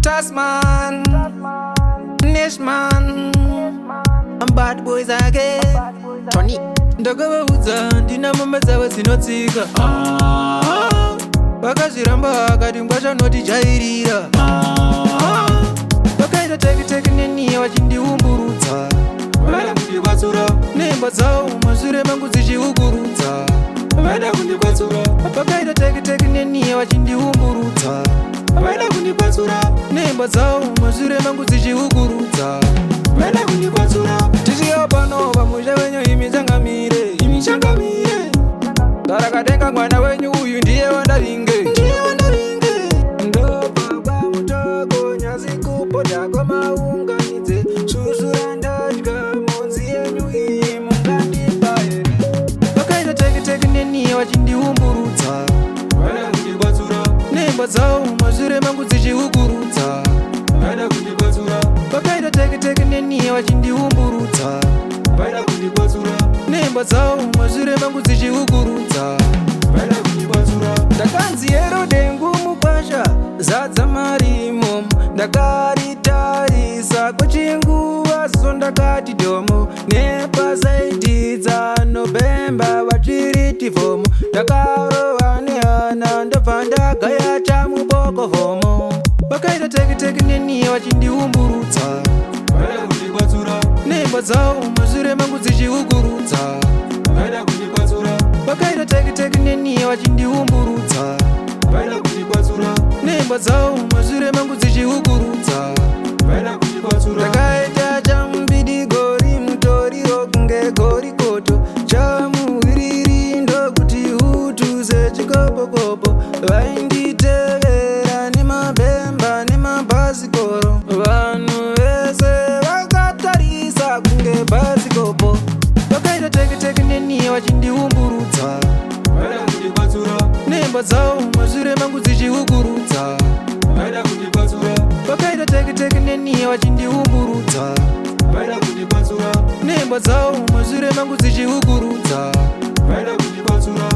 Tasman, Nishman, I'm bad boys again. Tony ndakavaudza ndina mama dzavo dzinotsika vakazviramba akati ngwachanodijairira vakaita tekiteki neniye vachindiumburudza vaida kundikwatsura nemba dzavo mashure mangu dzichiukurudza vaida kundikwatsura vakaita tekiteki neniye vachindiumburudza vaida kundikwatsura nemba dzavo mashure mangu dzichiukurudza vaida kundikwatsura tichiya pano pamusha wenyu imi changamire darakadenga mwana wenyu uyu ndiye wandavinge ndobva kwamutoko nyasi kupota kwamaunganidze susura ndadya monzi yenyu iyi mungandipa here vakaita tekiteki neniye vachindiumburudza vaida kundikwatsura nemba dzavo mashure mangu dzichiukurudza vaida kundikwatsura vakaita tekiteki neniye vachindiumburudza vaida kundikwatsura nemba dzavo mashure mangu dzichiukurudza vaida kundikwatsura ndakanzi yero dengu mukwasha zadza marimo ndakaritarisa kuchinguva so ndakati dhomo nepasaiti dzanobhemba vachiriti vhomo ndakarova nehana ndobva ndagayata mubokovhomo vakaita tekiteki neniye vachindiumburudza vaida kundikwatsura nemba dzavo mashure mangu dzichiukurudza vaida kundikwatsura vakaita tekiteki neniye vachindiumburudza vaida kundikwatsura nemba dzavo mashure mangu dzichiukurudza vaida kundikwatsura ndakaita chambidigori mutoriro kunge gorikoto chamuviriri ndokuti utuze chikopokopo vainditevera nemabhemba nemabhasikoro vanhu vese vakatarisa kunge bhasikopo vakaita tekiteki neniye vachindiumburudza vaida kundikwatsura nemba dzavo mashure mangu dzichiukurudza vaida kundikwatsura vakaita tekiteki neniye vachindiumburudza vaida kundikwatsura nemba dzavo mashure mangu dzichiukurudza vaida kundikwatsura